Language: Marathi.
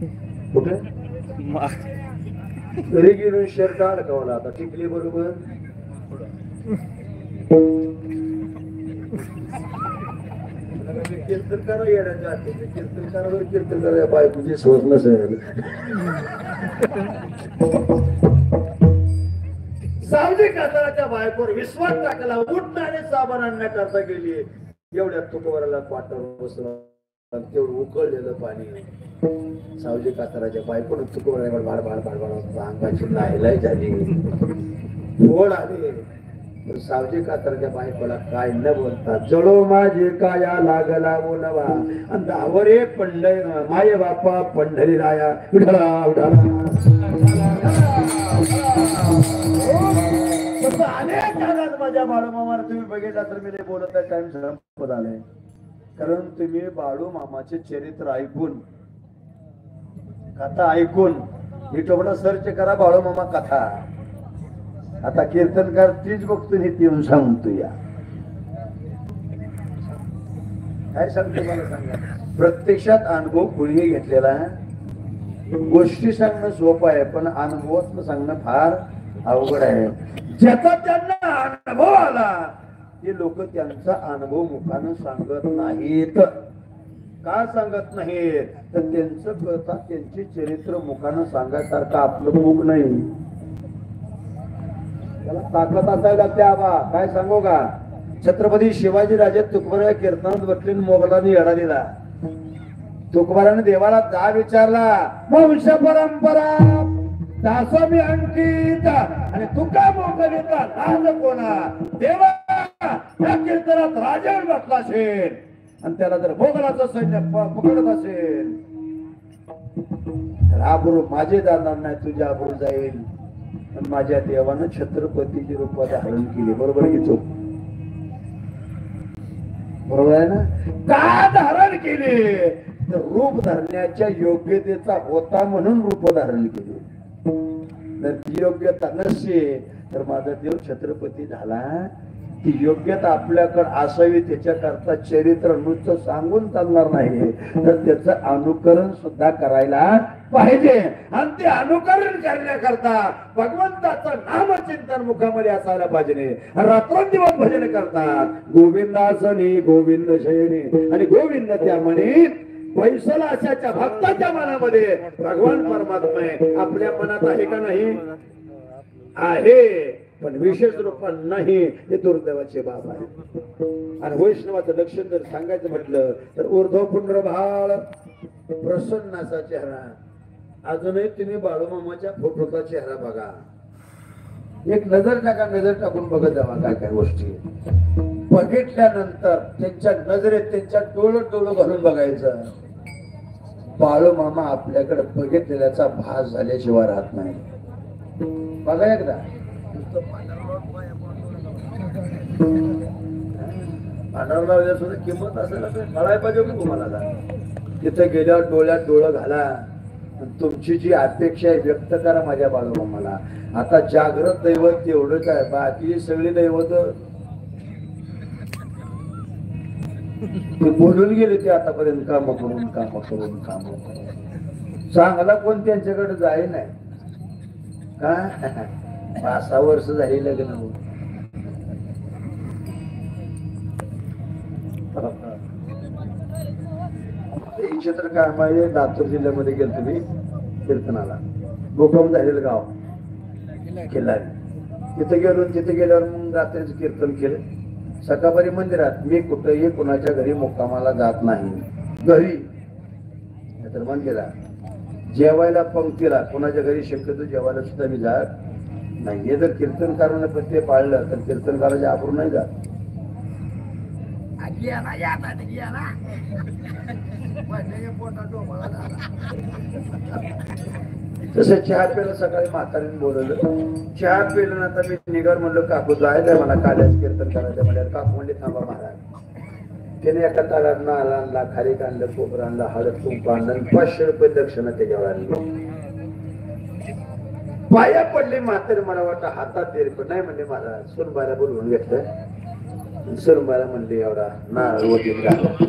कुठे घरी गेलो शर्ट अडकवला आता टिकली बरोबर कीर्तन करा येण्याच्या कीर्तन करावर कीर्तन करा बायकोची सोच नसेल सावजी कातळाच्या बायकोवर विश्वास टाकला उठणारे साबण आणण्याकरता गेली एवढ्या तुकोवराला पाटावर बसला तेवढं उकळलेलं पाणी सावजी कातळाच्या बायकोनं तुकोवराला भाड भाड भाड भाड अंगाची लायलाय झाली फोड आले सावजी कातळाच्या बायकोला काय न बोलता जळो माझे काया लागला बोलवा आणि दावरे पंढरी माये बापा पंढरी राया उढळा उढळा अनेक काळात माझ्या बाळूमामाला तुम्ही बघितला तर मी बोलत आहे टाइम संपत आलाय कारण तुम्ही बाळू मामाचे चरित्र ऐकून कथा ऐकून युट्यूबला सर्च करा बाळू मामा कथा आता कीर्तनकार तीच बघतो ती येऊन सांगतो या काय सांगतो मला सांगा प्रत्यक्षात अनुभव कुणी घेतलेला गोष्टी सांगणं सोपं आहे पण अनुभवात सांगणं फार अवघड आहे ज्याचा त्यांना अनुभव आला ते लोक त्यांचा अनुभव मुखानं सांगत नाहीत का सांगत नाहीत तर त्यांचं कथा त्यांचे चरित्र मुखानं सांगायसारखं आपलं मुख नाही त्याला ताकद असायला लागते आबा काय सांगू का छत्रपती शिवाजी राजे तुकोबारा कीर्तनात बसले मोगलांनी येडा दिला तुकोबाराने देवाला जा विचारला वंश परंपरा दास मी अंकित आणि तुका मोगलीचा लाज कोणा देवा या कीर्तनात राजावर बसला असेल आणि त्याला जर मोगलाचं सैन्य पकडत असेल तर आबरू माझे जाणार नाही तुझ्या आबरू जाईल आणि माझ्या देवानं छत्रपतीची रूप धारण केली बरोबर घेतो बरोबर आहे ना का धारण केले तर रूप धरण्याच्या योग्यतेचा होता म्हणून रूप धारण केले जर ती योग्यता नसेल तर माझा देव छत्रपती झाला ती योग्यता आपल्याकडे असावी त्याच्याकरता चरित्र नुसतं सांगून चालणार नाही तर त्याचं अनुकरण सुद्धा करायला पाहिजे आणि ते अनुकरण करण्याकरता भगवंताचं नामचिंतन मुखामध्ये असायला पाहिजे रात्रंदिवस भजन करतात गोविंदासनी गोविंद शयनी आणि गोविंद त्या म्हणे वैसला अशाच्या भक्ताच्या मनामध्ये भगवान परमात्मा आहे आपल्या मनात आहे का नाही आहे पण विशेष रूपात नाही हे दुर्दैवाचे बाब आहे आणि वैष्णवाचं लक्षण जर सांगायचं म्हटलं तर ऊर्ध्व पुंड्र भाळ प्रसन्नाचा चेहरा अजूनही तुम्ही बाळूमामाच्या फोटोचा चेहरा बघा एक नजर टाका नजर टाकून बघत जावा काय काय गोष्टी बघितल्यानंतर त्यांच्या नजरेत त्यांच्या डोळं घालून बघायचं बाळूमामा आपल्याकडे बघितलेल्याचा भास झाल्याशिवाय राहत नाही बघा एकदा पांढरला सुद्धा किंमत असेल कळायला पाहिजे की तुम्हाला तिथे गेल्यावर डोळ्यात डोळं घाला तुमची जी अपेक्षा आहे व्यक्त करा माझ्या बाळूमामाला आता जागृत दैवत एवढंच आहे बाकी सगळी दैवत बोलून गेले ते आतापर्यंत काम करून चांगला कोण त्यांच्याकडे जाई नाही का 5-6 वर्ष झाली लग्न क्षेत्र काय माहिती लातूर जिल्ह्यामध्ये गेलो तुम्ही कीर्तनाला भूकंप झालेलं गाव किल्लारी तिथे गेलो तिथे गेल्यावर मग रात्रीचं कीर्तन केलं सकाळपारी मंदिरात मी कुठेही कुणाच्या घरी मुक्कामाला जात नाही घरी तर मंदिरात जेवायला पंक्तीला कोणाच्या घरी शक्यतो जेवायला सुद्धा मी जात नाही हे जर कीर्तनकाराने पण ते पाळलं तर कीर्तनकाराच्या आबरू नाही जात तसं चहा प्यायला सकाळी म्हातारीने बोलवलं चहा प्यायला आता मी निघाल म्हणलं काकू जायचंय मला काल्याच कीर्तन करायचं म्हणजे काकू म्हणले थांबा महाराज त्याने एका तालात नाल आणला खारीक आणलं कोबर आणला हळद कुंक आणलं 500 रुपये दक्षिणा त्याच्यावर आणली पाया पडले म्हातारी मला वाटतं हातात दे पण नाही म्हणले महाराज सुनबाईला बोलवून घेतलं सुनबाईला म्हणले एवढा नारळ वटीत घाला